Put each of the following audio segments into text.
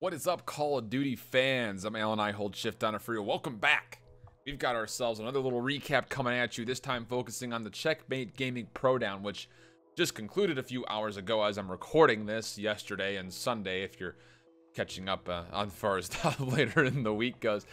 What is up, Call of Duty fans? I'm Alan IHOLDSHIFT on a free. Welcome back. We've got ourselves another little recap coming at you, this time focusing on the CMG Gaming ProDown, which just concluded a few hours ago as I'm recording this, yesterday and Sunday, if you're catching up on far as later in the week goes.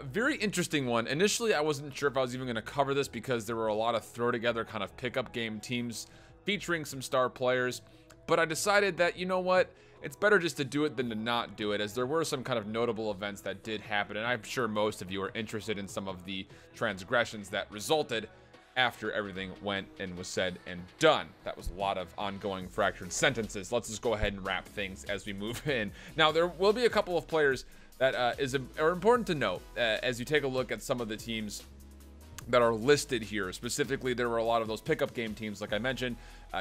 Very interesting one. Initially, I wasn't sure if I was even going to cover this because there were a lot of throw together kind of pickup game teams featuring some star players, but I decided that, you know what? It's better just to do it than to not do it, as there were some kind of notable events that did happen, and I'm sure most of you are interested in some of the transgressions that resulted after everything went and was said and done. That was a lot of ongoing fractured sentences. Let's just go ahead and wrap things as we move in. Now, there will be a couple of players that are important to note as you take a look at some of the teams that are listed here. Specifically, there were a lot of those pickup game teams, like I mentioned.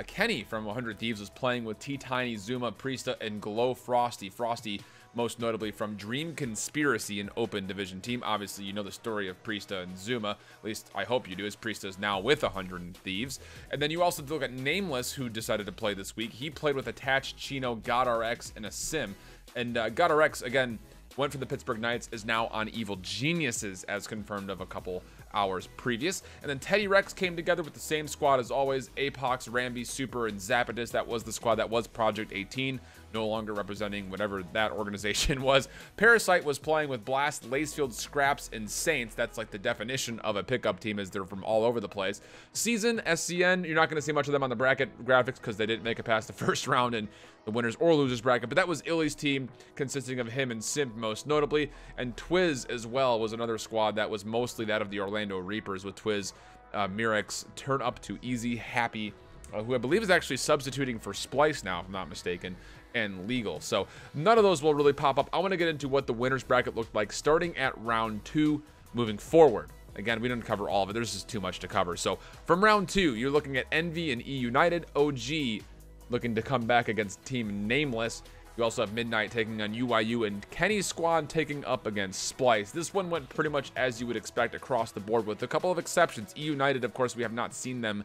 Kenny from 100 Thieves was playing with T-Tiny, Zuma, Priesta, and Glow Frosty. Frosty, most notably from Dream Conspiracy, an open division team. Obviously, you know the story of Priesta and Zuma. At least, I hope you do, as Priesta is now with 100 Thieves. And then you also look at Nameless, who decided to play this week. He played with Attached, Chino, GodRx, and a Sim. And GodRx, again, went from the Pittsburgh Knights, is now on Evil Geniuses, as confirmed of a couple hours previous. And then Teddy Rex came together with the same squad as always: Apox, Rambi, Super, and Zappatus. That was the squad that was Project 18, no longer representing whatever that organization was. Parasite was playing with Blast, Lacefield, Scraps, and Saints. That's like the definition of a pickup team, as they're from all over the place. Season, SCN, you're not going to see much of them on the bracket graphics because they didn't make it past the first round in the winners or losers bracket, but that was Illy's team, consisting of him and Simp most notably. And Twiz as well was another squad that was mostly that of the Orlando Reapers, with Twiz, Mirex, Turn Up to Easy, Happy, who I believe is actually substituting for Splyce now, if I'm not mistaken, and Legal. So none of those will really pop up. I want to get into what the winners bracket looked like starting at round 2 moving forward. Again, we didn't cover all of it. There's just too much to cover. So from round 2, you're looking at Envy and E United, OG looking to come back against Team Nameless. You also have Midnight taking on UYU, and Kenny's squad taking up against Splyce. This one went pretty much as you would expect across the board, with a couple of exceptions. E United, of course, we have not seen them,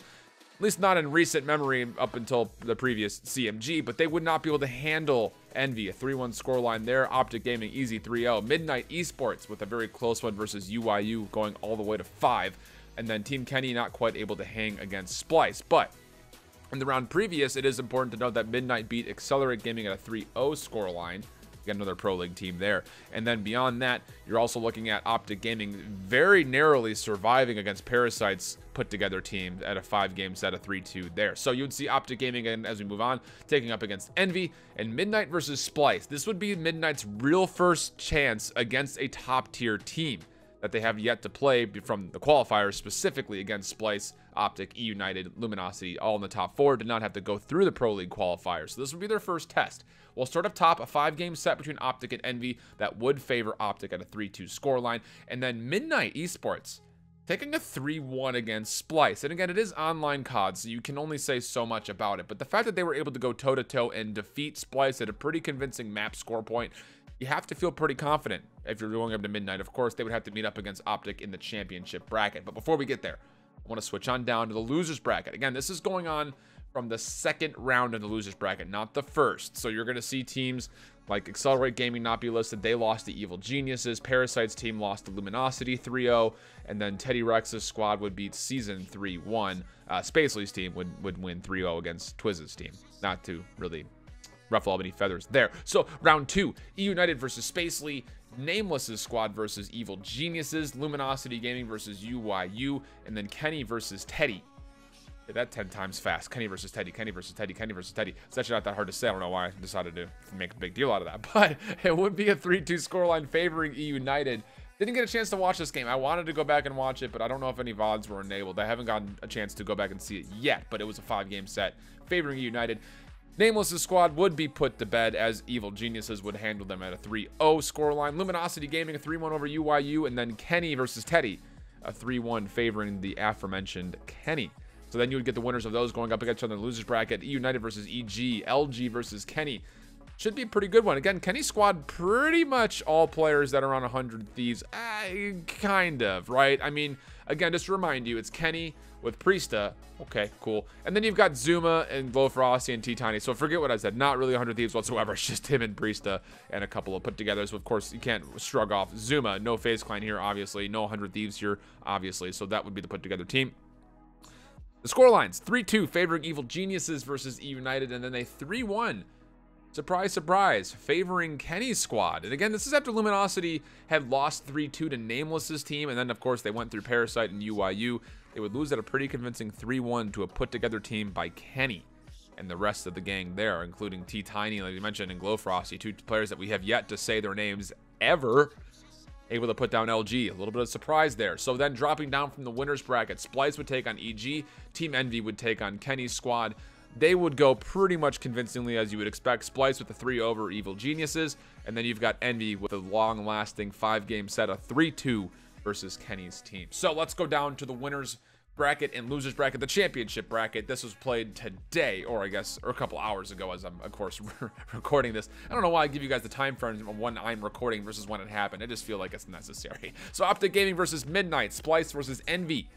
at least not in recent memory, up until the previous CMG, but they would not be able to handle Envy. A 3-1 scoreline there. OpTic Gaming easy 3-0. Midnight Esports with a very close one versus UYU, going all the way to 5. And then Team Kenny not quite able to hang against Splyce. But in the round previous, it is important to note that Midnight beat Accelerate Gaming at a 3-0 scoreline. You got another Pro League team there. And then beyond that, you're also looking at OpTic Gaming very narrowly surviving against Parasite's put together team at a 5-game set, a 3-2 there. So you'd see OpTic Gaming, and as we move on, taking up against Envy, and Midnight versus Splyce. This would be Midnight's real first chance against a top tier team that they have yet to play from the qualifiers, specifically against Splyce, OpTic, E United, Luminosity, all in the top 4, did not have to go through the Pro League qualifiers. So this would be their first test. We'll start up top, a 5-game set between OpTic and Envy that would favor OpTic at a 3-2 scoreline. And then Midnight Esports taking a 3-1 against Splyce. And again, it is online COD, so you can only say so much about it. But the fact that they were able to go toe-to-toe and defeat Splyce at a pretty convincing map score point, you have to feel pretty confident if you're going up to Midnight. Of course, they would have to meet up against OpTic in the championship bracket. But before we get there, I want to switch on down to the losers bracket. Again, this is going on from the second round of the losers bracket, not the first. So you're going to see teams like Accelerate Gaming not be listed. They lost to Evil Geniuses. Parasite's team lost to Luminosity 3-0. And then Teddy Rex's squad would beat Season 3-1. Spacely's team would win 3-0 against Twiz's team. Not to really ruffle any feathers there. So round 2, E United versus Spacely, Nameless's squad versus Evil Geniuses, Luminosity Gaming versus UYU, and then Kenny versus Teddy. Yeah, that 10 times fast. Kenny versus Teddy, Kenny versus Teddy, Kenny versus Teddy. It's actually not that hard to say. I don't know why I decided to make a big deal out of that, but it would be a 3-2 scoreline favoring E United. Didn't get a chance to watch this game. I wanted to go back and watch it, but I don't know if any VODs were enabled. I haven't gotten a chance to go back and see it yet, but it was a 5-game set favoring E United. Nameless's squad would be put to bed, as Evil Geniuses would handle them at a 3-0 scoreline. Luminosity Gaming a 3-1 over UYU, and then Kenny versus Teddy, a 3-1 favoring the aforementioned Kenny. So then you would get the winners of those going up against each other in the losers bracket. E United versus EG, LG versus Kenny, should be a pretty good one. Again, Kenny's squad, pretty much all players that are on 100 Thieves. Kind of, right? I mean, again, just to remind you, it's Kenny with Priesta. Okay, cool. And then you've got Zuma and Glowfrosty and T-Tiny. So forget what I said. Not really 100 Thieves whatsoever. It's just him and Priesta and a couple of put-togethers. So, of course, you can't shrug off Zuma. No FaZe Clan here, obviously. No 100 Thieves here, obviously. So that would be the put-together team. The scorelines, 3-2 favoring Evil Geniuses versus E United, and then a 3-1. Surprise, surprise, favoring Kenny's squad. And again, this is after Luminosity had lost 3-2 to Nameless's team, and then, of course, they went through Parasite and UYU. They would lose at a pretty convincing 3-1 to a put-together team by Kenny and the rest of the gang there, including T-Tiny, like you mentioned, and Glowfrosty, 2 players that we have yet to say their names ever. Able to put down LG. A little bit of surprise there. So then dropping down from the winner's bracket, Splyce would take on EG. Team Envy would take on Kenny's squad. They would go pretty much convincingly, as you would expect. Splyce with the 3 over Evil Geniuses. And then you've got Envy with a long-lasting 5-game set of 3-2 versus Kenny's team. So let's go down to the winner's bracket and loser's bracket, the championship bracket. This was played today, or I guess, or a couple hours ago, as I'm, of course, recording this. I don't know why I give you guys the time frame of when I'm recording versus when it happened. I just feel like it's necessary. So OpTic Gaming versus Midnight, Splyce versus Envy.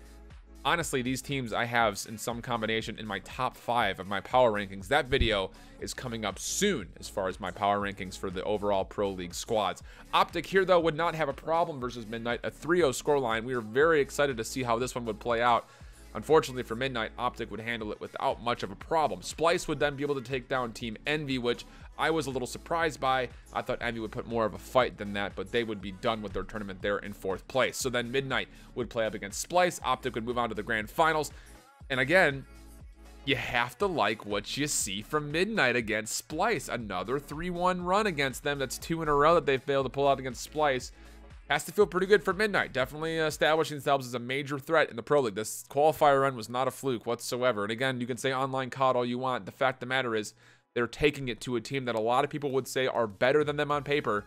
Honestly, these teams I have in some combination in my top 5 of my power rankings. That video is coming up soon as far as my power rankings for the overall Pro League squads. OpTic here, though, would not have a problem versus Midnight, a 3-0 scoreline. We were very excited to see how this one would play out. Unfortunately for Midnight, OpTic would handle it without much of a problem. Splyce would then be able to take down Team Envy, which I was a little surprised by. I thought Envy would put more of a fight than that, but they would be done with their tournament there in 4th place. So then Midnight would play up against Splyce. OpTic would move on to the grand finals. And again, you have to like what you see from Midnight against Splyce. Another 3-1 run against them. That's 2 in a row that they've failed to pull out against Splyce. Has to feel pretty good for Midnight. Definitely establishing themselves as a major threat in the Pro League. This qualifier run was not a fluke whatsoever. And again, you can say online COD all you want. The fact of the matter is they're taking it to a team that a lot of people would say are better than them on paper.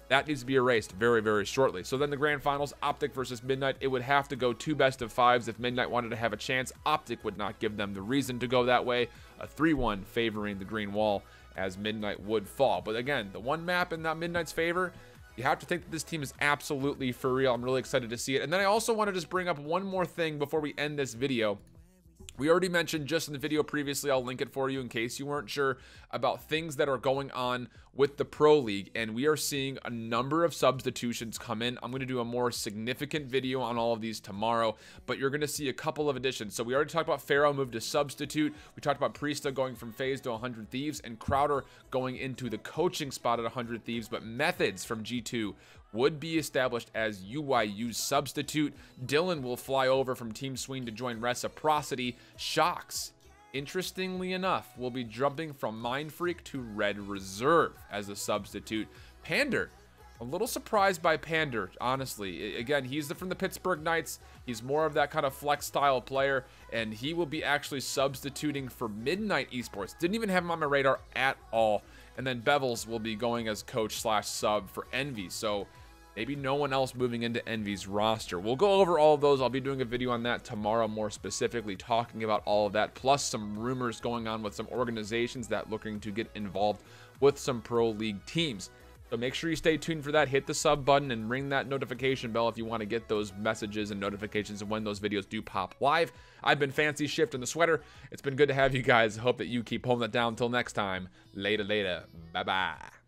That needs to be erased very, very shortly. So then the grand finals, OpTic versus Midnight. It would have to go 2 best of 5s if Midnight wanted to have a chance. OpTic would not give them the reason to go that way. A 3-1 favoring the green wall as Midnight would fall. But again, the one map in that Midnight's favor, you have to think that this team is absolutely for real. I'm really excited to see it. And then I also want to just bring up one more thing before we end this video. We already mentioned just in the video previously, I'll link it for you in case you weren't sure, about things that are going on with the Pro League, and we are seeing a number of substitutions come in. I'm going to do a more significant video on all of these tomorrow, but you're going to see a couple of additions. So we already talked about Pharaoh moved to substitute. We talked about Priesta going from FaZe to 100 Thieves, and Crowder going into the coaching spot at 100 Thieves, but Methods from G2 would be established as UYU's substitute. Dylan will fly over from Team Sween to join Reciprocity. Shocks, interestingly enough, will be jumping from Mind Freak to Red Reserve as a substitute. Pander, a little surprised by Pander, honestly. Again, he's from the Pittsburgh Knights. He's more of that kind of flex style player, and he will be actually substituting for Midnight Esports. Didn't even have him on my radar at all. And then Bevels will be going as coach/sub for Envy. So maybe no one else moving into Envy's roster. We'll go over all of those. I'll be doing a video on that tomorrow, more specifically talking about all of that, plus some rumors going on with some organizations that looking to get involved with some Pro League teams. So make sure you stay tuned for that. Hit the sub button and ring that notification bell if you want to get those messages and notifications of when those videos do pop live. I've been Fancy Shift in the Sweater. It's been good to have you guys. Hope that you keep holding that down. Until next time, later. Bye-bye.